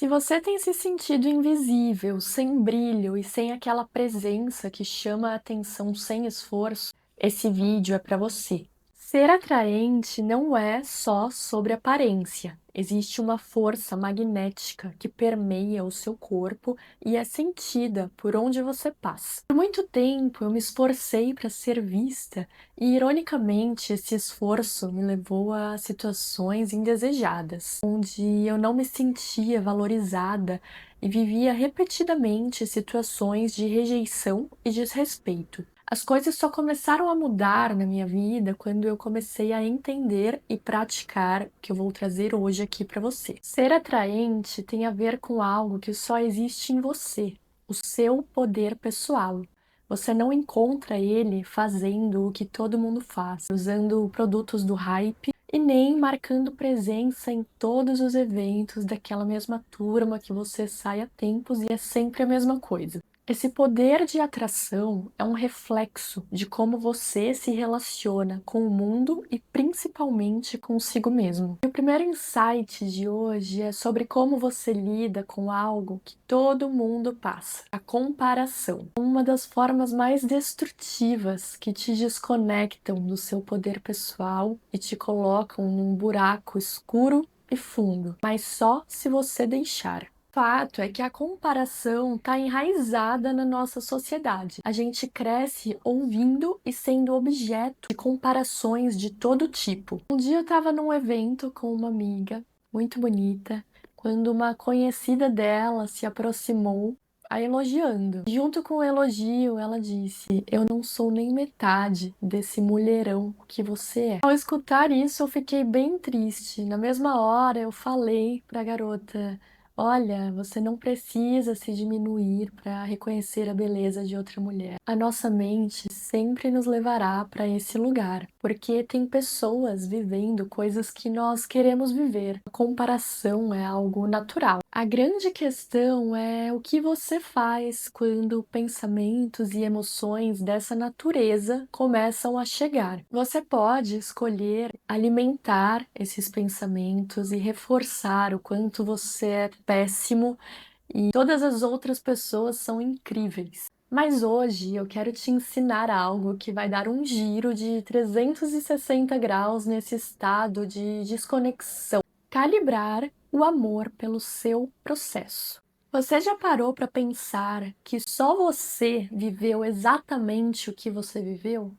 Se você tem se sentido invisível, sem brilho e sem aquela presença que chama a atenção sem esforço, esse vídeo é para você. Ser atraente não é só sobre aparência. Existe uma força magnética que permeia o seu corpo e é sentida por onde você passa. Por muito tempo eu me esforcei para ser vista e, ironicamente, esse esforço me levou a situações indesejadas, onde eu não me sentia valorizada e vivia repetidamente situações de rejeição e desrespeito. As coisas só começaram a mudar na minha vida quando eu comecei a entender e praticar o que eu vou trazer hoje aqui para você. Ser atraente tem a ver com algo que só existe em você, o seu poder pessoal. Você não encontra ele fazendo o que todo mundo faz, usando produtos do hype e nem marcando presença em todos os eventos daquela mesma turma que você sai há tempos e é sempre a mesma coisa. Esse poder de atração é um reflexo de como você se relaciona com o mundo e principalmente consigo mesmo. E o primeiro insight de hoje é sobre como você lida com algo que todo mundo passa: a comparação. Uma das formas mais destrutivas que te desconectam do seu poder pessoal e te colocam num buraco escuro e fundo, mas só se você deixar. O fato é que a comparação está enraizada na nossa sociedade. A gente cresce ouvindo e sendo objeto de comparações de todo tipo. Um dia eu estava num evento com uma amiga muito bonita, quando uma conhecida dela se aproximou, a elogiando. Junto com o elogio, ela disse: "Eu não sou nem metade desse mulherão que você é." Ao escutar isso, eu fiquei bem triste. Na mesma hora, eu falei para a garota: "Olha, você não precisa se diminuir para reconhecer a beleza de outra mulher. A nossa mente sempre nos levará para esse lugar, porque tem pessoas vivendo coisas que nós queremos viver. A comparação é algo natural. A grande questão é o que você faz quando pensamentos e emoções dessa natureza começam a chegar. Você pode escolher alimentar esses pensamentos e reforçar o quanto você é péssimo e todas as outras pessoas são incríveis. Mas hoje eu quero te ensinar algo que vai dar um giro de 360 graus nesse estado de desconexão. Calibrar o amor pelo seu processo. Você já parou para pensar que só você viveu exatamente o que você viveu?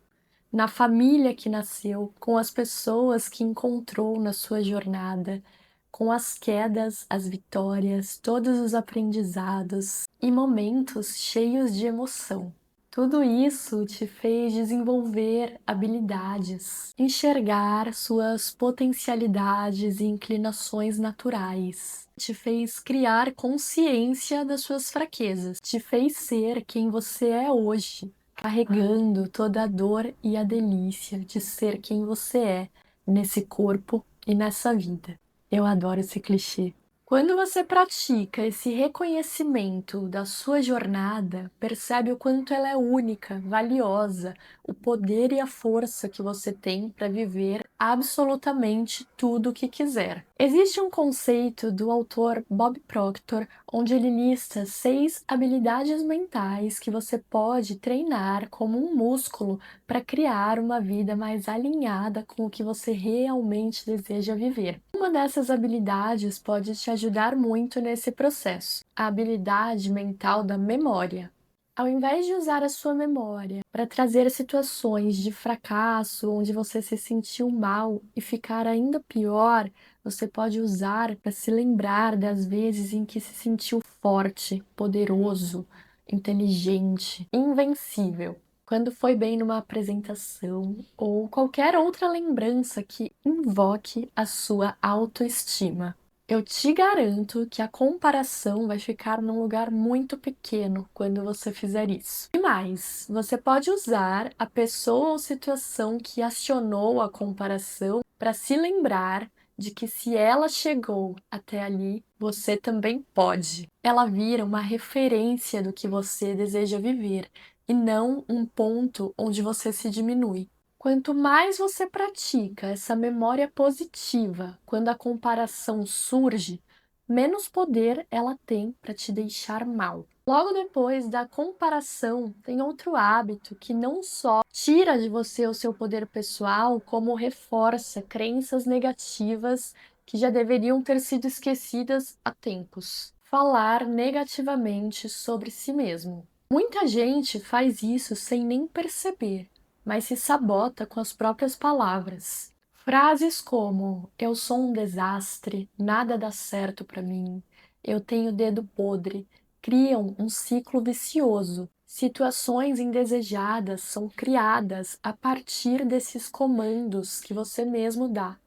Na família que nasceu, com as pessoas que encontrou na sua jornada, com as quedas, as vitórias, todos os aprendizados e momentos cheios de emoção. Tudo isso te fez desenvolver habilidades, enxergar suas potencialidades e inclinações naturais. Te fez criar consciência das suas fraquezas, te fez ser quem você é hoje, carregando toda a dor e a delícia de ser quem você é nesse corpo e nessa vida. Eu adoro esse clichê. Quando você pratica esse reconhecimento da sua jornada, percebe o quanto ela é única, valiosa, o poder e a força que você tem para viver absolutamente tudo o que quiser. Existe um conceito do autor Bob Proctor, onde ele lista 6 habilidades mentais que você pode treinar como um músculo para criar uma vida mais alinhada com o que você realmente deseja viver. Uma dessas habilidades pode te ajudar muito nesse processo: a habilidade mental da memória. Ao invés de usar a sua memória para trazer situações de fracasso onde você se sentiu mal e ficar ainda pior, você pode usar para se lembrar das vezes em que se sentiu forte, poderoso, inteligente, invencível. Quando foi bem numa apresentação ou qualquer outra lembrança que invoque a sua autoestima. Eu te garanto que a comparação vai ficar num lugar muito pequeno quando você fizer isso. E mais, você pode usar a pessoa ou situação que acionou a comparação para se lembrar de que se ela chegou até ali, você também pode. Ela vira uma referência do que você deseja viver e não um ponto onde você se diminui. Quanto mais você pratica essa memória positiva, quando a comparação surge, menos poder ela tem para te deixar mal. Logo depois da comparação, tem outro hábito que não só tira de você o seu poder pessoal, como reforça crenças negativas que já deveriam ter sido esquecidas há tempos. Falar negativamente sobre si mesmo. Muita gente faz isso sem nem perceber, mas se sabota com as próprias palavras. Frases como: eu sou um desastre, nada dá certo para mim, eu tenho dedo podre, criam um ciclo vicioso. Situações indesejadas são criadas a partir desses comandos que você mesmo dá.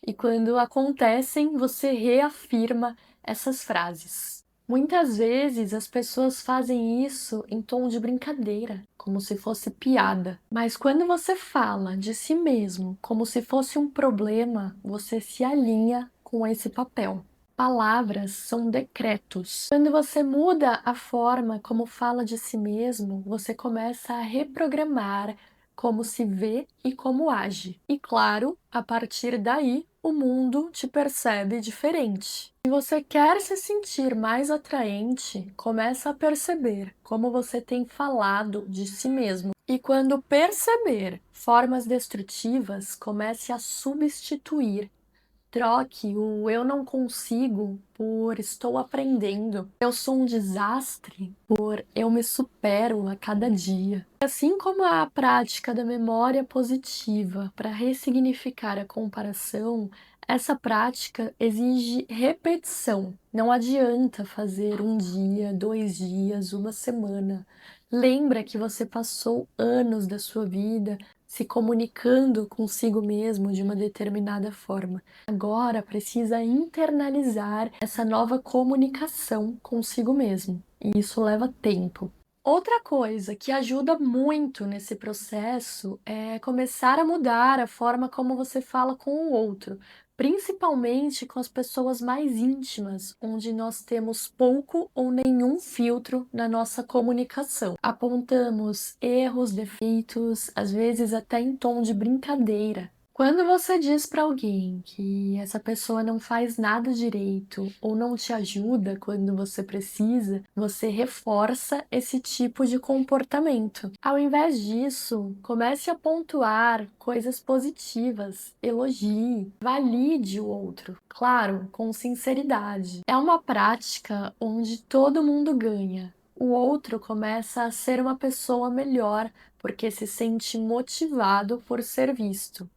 E quando acontecem, você reafirma essas frases. Muitas vezes as pessoas fazem isso em tom de brincadeira, como se fosse piada. Mas quando você fala de si mesmo como se fosse um problema, você se alinha com esse papel. Palavras são decretos. Quando você muda a forma como fala de si mesmo, você começa a reprogramar como se vê e como age. E claro, a partir daí, o mundo te percebe diferente. Se você quer se sentir mais atraente, começa a perceber como você tem falado de si mesmo. E quando perceber formas destrutivas, comece a substituir. Troque o eu não consigo por estou aprendendo. Eu sou um desastre por eu me supero a cada dia. Assim como a prática da memória positiva para ressignificar a comparação, essa prática exige repetição. Não adianta fazer um dia, 2 dias, uma semana. Lembra que você passou anos da sua vida se comunicando consigo mesmo de uma determinada forma. Agora precisa internalizar essa nova comunicação consigo mesmo, e isso leva tempo. Outra coisa que ajuda muito nesse processo é começar a mudar a forma como você fala com o outro, principalmente com as pessoas mais íntimas, onde nós temos pouco ou nenhum filtro na nossa comunicação. Apontamos erros, defeitos, às vezes até em tom de brincadeira. Quando você diz para alguém que essa pessoa não faz nada direito ou não te ajuda quando você precisa, você reforça esse tipo de comportamento. Ao invés disso, comece a pontuar coisas positivas, elogie, valide o outro, claro, com sinceridade. É uma prática onde todo mundo ganha. O outro começa a ser uma pessoa melhor porque se sente motivado por ser visto,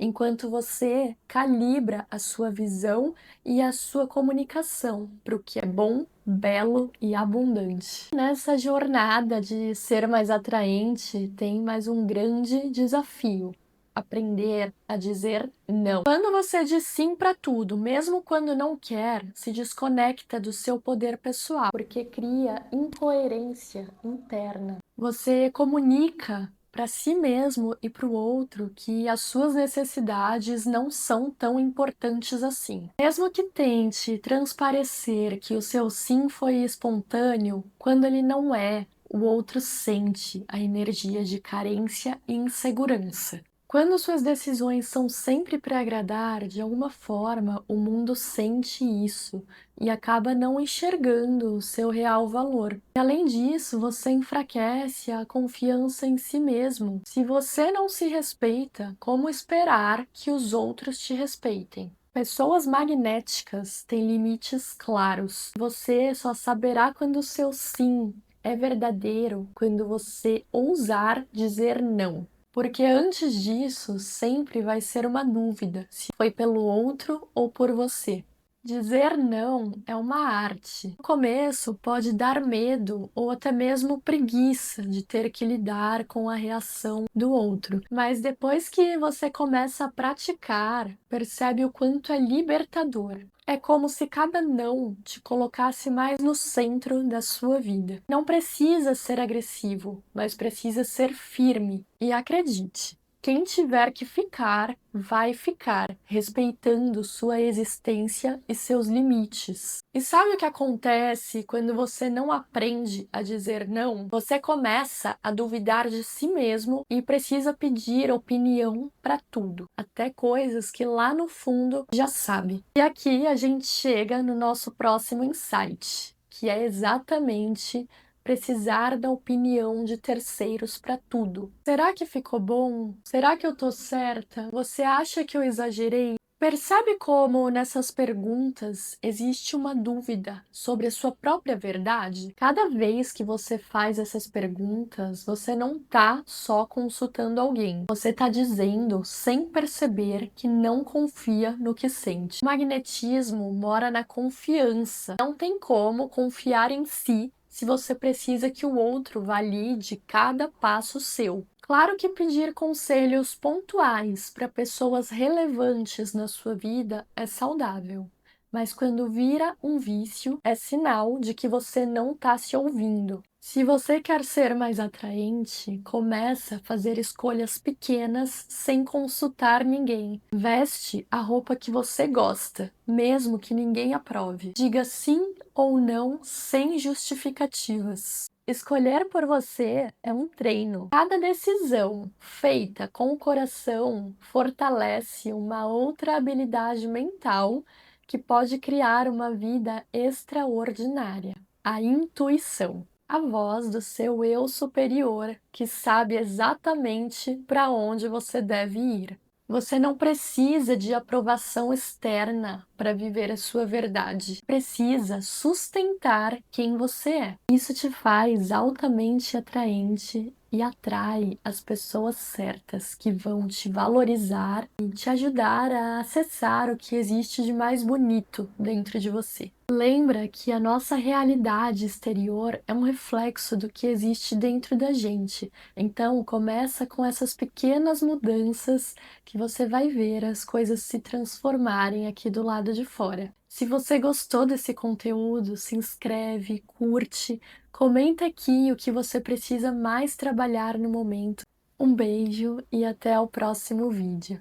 enquanto você calibra a sua visão e a sua comunicação para o que é bom, belo e abundante. Nessa jornada de ser mais atraente, tem mais um grande desafio: aprender a dizer não. Quando você diz sim para tudo, mesmo quando não quer, se desconecta do seu poder pessoal, porque cria incoerência interna. Você comunica para si mesmo e para o outro que as suas necessidades não são tão importantes assim. Mesmo que tente transparecer que o seu sim foi espontâneo, quando ele não é, o outro sente a energia de carência e insegurança. Quando suas decisões são sempre para agradar, de alguma forma o mundo sente isso e acaba não enxergando o seu real valor. E, além disso, você enfraquece a confiança em si mesmo. Se você não se respeita, como esperar que os outros te respeitem? Pessoas magnéticas têm limites claros. Você só saberá quando o seu sim é verdadeiro quando você ousar dizer não. Porque antes disso, sempre vai ser uma dúvida se foi pelo outro ou por você. Dizer não é uma arte. No começo pode dar medo ou até mesmo preguiça de ter que lidar com a reação do outro, mas depois que você começa a praticar, percebe o quanto é libertador. É como se cada não te colocasse mais no centro da sua vida. Não precisa ser agressivo, mas precisa ser firme. E acredite, Quem tiver que ficar, vai ficar, respeitando sua existência e seus limites. E sabe o que acontece quando você não aprende a dizer não? Você começa a duvidar de si mesmo e precisa pedir opinião para tudo, até coisas que lá no fundo já sabe. E aqui a gente chega no nosso próximo insight, que é exatamente precisar da opinião de terceiros para tudo. Será que ficou bom? Será que eu tô certa? Você acha que eu exagerei? Percebe como nessas perguntas existe uma dúvida sobre a sua própria verdade? Cada vez que você faz essas perguntas, você não tá só consultando alguém. Você tá dizendo, sem perceber, que não confia no que sente. O magnetismo mora na confiança. Não tem como confiar em si se você precisa que o outro valide cada passo seu. Claro que pedir conselhos pontuais para pessoas relevantes na sua vida é saudável, mas quando vira um vício, é sinal de que você não está se ouvindo. Se você quer ser mais atraente, começa a fazer escolhas pequenas sem consultar ninguém. Veste a roupa que você gosta, mesmo que ninguém aprove. Diga sim ou não sem justificativas. Escolher por você é um treino. Cada decisão feita com o coração fortalece uma outra habilidade mental que pode criar uma vida extraordinária: a intuição. A voz do seu eu superior que sabe exatamente para onde você deve ir. Você não precisa de aprovação externa para viver a sua verdade. Precisa sustentar quem você é. Isso te faz altamente atraente e atrai as pessoas certas que vão te valorizar e te ajudar a acessar o que existe de mais bonito dentro de você. Lembra que a nossa realidade exterior é um reflexo do que existe dentro da gente. Então, começa com essas pequenas mudanças que você vai ver as coisas se transformarem aqui do lado de fora. Se você gostou desse conteúdo, se inscreve, curte, comenta aqui o que você precisa mais trabalhar no momento. Um beijo e até o próximo vídeo.